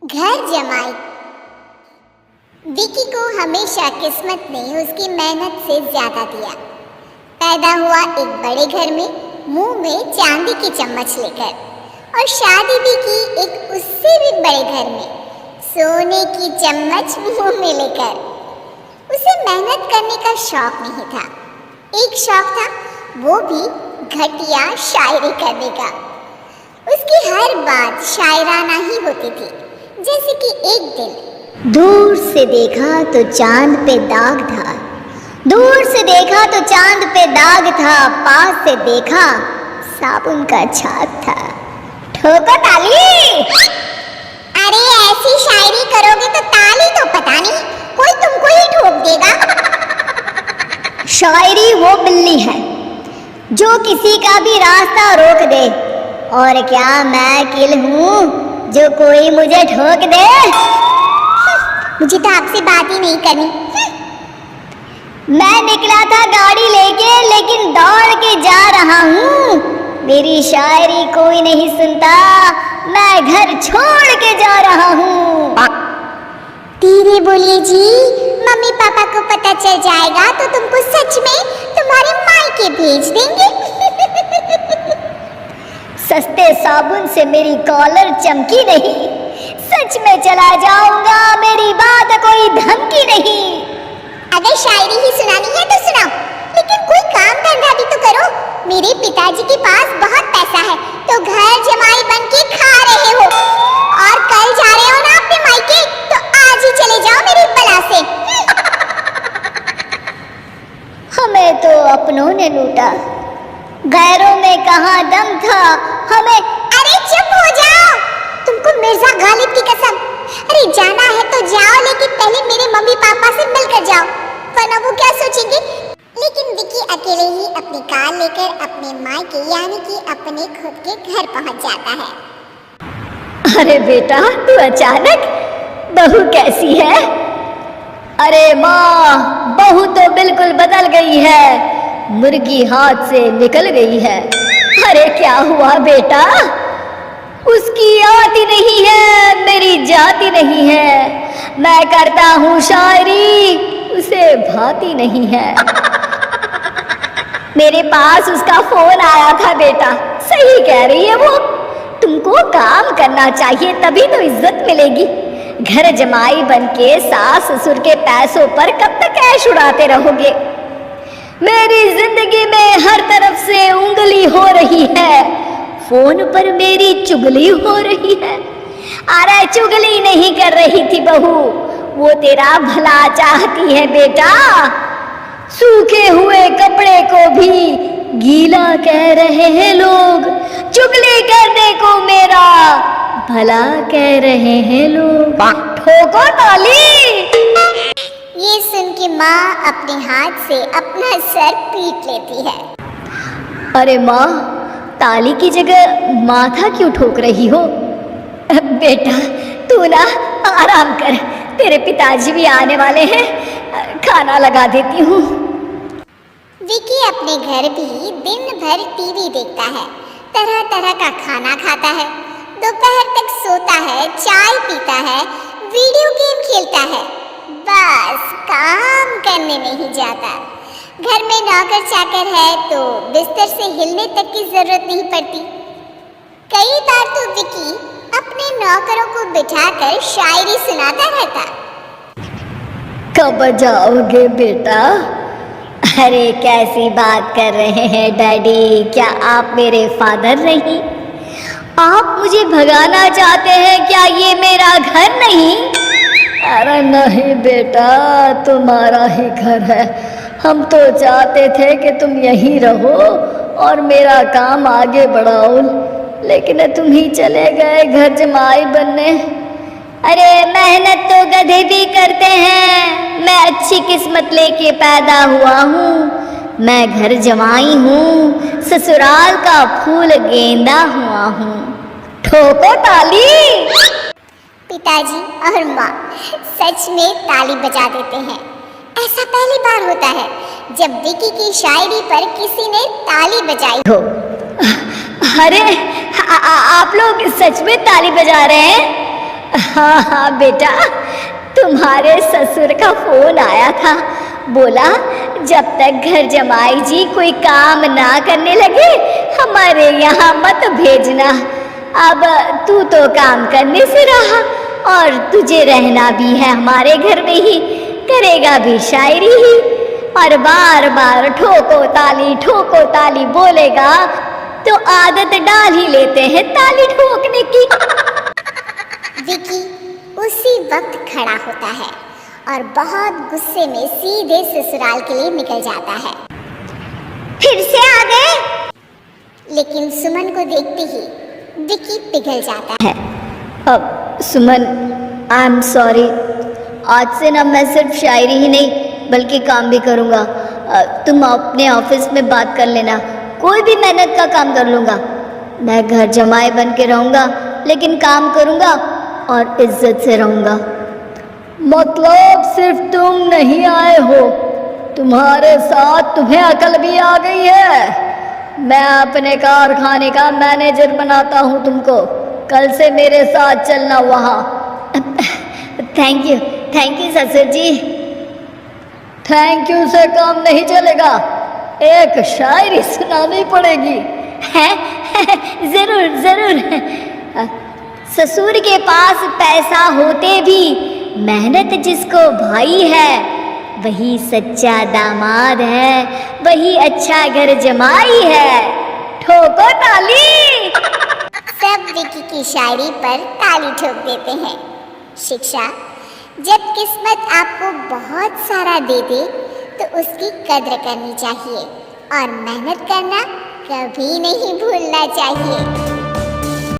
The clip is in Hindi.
घर जमाई। विकी को हमेशा किस्मत ने उसकी मेहनत से ज्यादा दिया। पैदा हुआ एक बड़े घर में, मुंह में चांदी की चम्मच लेकर, और शादी भी की एक उससे भी बड़े घर में, सोने की चम्मच मुंह में लेकर। उसे मेहनत करने का शौक नहीं था। एक शौक था, वो भी घटिया शायरी करने का। उसकी हर बात शायराना ही होती थी। जैसे कि एक दिन दूर से देखा तो चांद पे दाग था, दूर से देखा तो चांद पे दाग था, पास से देखा साबुन का छाप था। ठोको ताली। अरे ऐसी शायरी करोगे तो ताली तो पता नहीं, कोई तुमको ही ठोक देगा। शायरी वो बिल्ली है जो किसी का भी रास्ता रोक दे, और क्या मैं किल हूँ जो कोई मुझे ठोक दे। मुझे तो आपसे बात ही नहीं करनी। मैं निकला था गाड़ी लेके, लेकिन दौड़ के जा रहा हूँ। मेरी शायरी कोई नहीं सुनता, मैं घर छोड़ के जा रहा हूँ। धीरे बोलिए जी, मम्मी पापा को पता चल जाएगा तो तुमको सच में तुम्हारे मायके भेज देंगे। सस्ते साबुन से मेरी कॉलर चमकी नहीं, सच में चला जाऊंगा, मेरी बात कोई धमकी नहीं। अगर शायरी ही सुनानी है तो सुनाओ, लेकिन कोई काम धंधा भी तो करो। मेरे पिताजी के पास बहुत पैसा है, तो घर जमाई बन के खा रहे हो, और कल जा रहे हो ना अपने मायके, तो आज ही चले जाओ मेरी बला से। हमें तो अपनों ने लूटा, गैरों में कहाँ दम था हमें। अरे चुप हो जाओ, तुमको मिर्जा गालिब की कसम। अरे जाना है तो जाओ, लेकिन पहले मेरे मम्मी पापा से मिलकर जाओ, वरना वो क्या सोचेंगे। लेकिन विकी अकेले ही अपनी कार लेकर अपने मायके यानी कि अपने खुद के घर पहुंच जाता है। अरे बेटा, तू अचानक, बहू कैसी है? अरे माँ, बहू तो बिल्कुल बदल गई है, मुर्गी हाथ से निकल गई है। अरे क्या हुआ बेटा? उसकी आती नहीं है, मेरी जाती नहीं है। मैं करता हूँ शायरी, उसे भाती नहीं है। मेरे पास उसका फोन आया था बेटा, सही कह रही है वो। तुमको काम करना चाहिए, तभी तो इज्जत मिलेगी। घर जमाई बनके सास ससुर के पैसों पर कब तक ऐश उड़ाते रहोगे? मेरी जिंदगी में हर तरफ से उंगली हो रही है, फोन पर मेरी चुगली हो रही है। अरे चुगली नहीं कर रही थी बहू, वो तेरा भला चाहती है बेटा। सूखे हुए कपड़े को भी गीला कह रहे हैं लोग, चुगली करने को मेरा भला कह रहे हैं लोग। ठोको ताली। ये सुन के माँ अपने हाथ से अपना सर पीट लेती है। अरे माँ, ताली की जगह माथा क्यों ठोक रही हो? बेटा तू ना आराम कर, तेरे पिताजी भी आने वाले हैं, खाना लगा देती हूँ। विकी अपने घर भी दिन भर टीवी देखता है, तरह तरह का खाना खाता है, दोपहर तक सोता है, चाय पीता है, वीडियो गेम खेलता है, बस काम करने नहीं जाता। घर में नौकर चाकर है तो बिस्तर से हिलने तक की जरूरत नहीं पड़ती। कई बार तो विकी अपने नौकरों को बिठाकर शायरी सुनाता रहता। कब जाओगे बेटा? अरे कैसी बात कर रहे हैं डैडी, क्या आप मेरे फादर नहीं? आप मुझे भगाना चाहते हैं क्या? ये मेरा घर नहीं? अरे नहीं बेटा, तुम्हारा ही घर है। हम तो चाहते थे कि तुम यहीं रहो और मेरा काम आगे बढ़ाओ, लेकिन तुम ही चले गए घर जमाई बनने। अरे मेहनत तो गधे भी करते हैं, मैं अच्छी किस्मत लेके पैदा हुआ हूँ। मैं घर जमाई हूँ, ससुराल का फूल गेंदा हुआ हूँ। ठोको ताली। पिताजी और माँ सच में ताली बजा देते हैं। ऐसा पहली बार होता है जब विकी की शायरी पर किसी ने ताली बजाई हो। अरे आप लोग सच में ताली बजा रहे हैं? हाँ हाँ बेटा, तुम्हारे ससुर का फोन आया था। बोला जब तक घर जमाई जी कोई काम ना करने लगे हमारे यहाँ मत भेजना। अब तू तो काम करने से रहा और तुझे रहना भी है हमारे घर में ही, करेगा भी शायरी ही, और बार बार ठोको ताली बोलेगा तो आदत डाल ही लेते हैं ताली ठोकने की। विकी उसी वक्त खड़ा होता है और बहुत गुस्से में सीधे ससुराल के लिए निकल जाता है। फिर से आ गए? लेकिन सुमन को देखते ही विकी पिघल जाता है। अब सुमन, आई एम सॉरी, आज से ना मैं सिर्फ शायरी ही नहीं बल्कि काम भी करूँगा। तुम अपने ऑफिस में बात कर लेना, कोई भी मेहनत का काम कर लूँगा। मैं घर जमाए बन के रहूँगा लेकिन काम करूँगा और इज्जत से रहूँगा। मतलब सिर्फ तुम नहीं आए हो, तुम्हारे साथ तुम्हें अकल भी आ गई है। मैं अपने कारखाने का मैनेजर बनाता हूँ तुमको, कल से मेरे साथ चलना वहाँ। थैंक यू ससुर जी। थैंक यू से काम नहीं चलेगा, एक शायरी सुनानी पड़ेगी। है जरूर। ससुर के पास पैसा होते भी मेहनत जिसको भाई है वही सच्चा दामाद है, वही अच्छा घर जमाई है। ठोको ताली। सब विकी की शायरी पर ताली ठोक देते हैं। शिक्षा, जब किस्मत आपको बहुत सारा दे दे तो उसकी कद्र करनी चाहिए और मेहनत करना कभी नहीं भूलना चाहिए।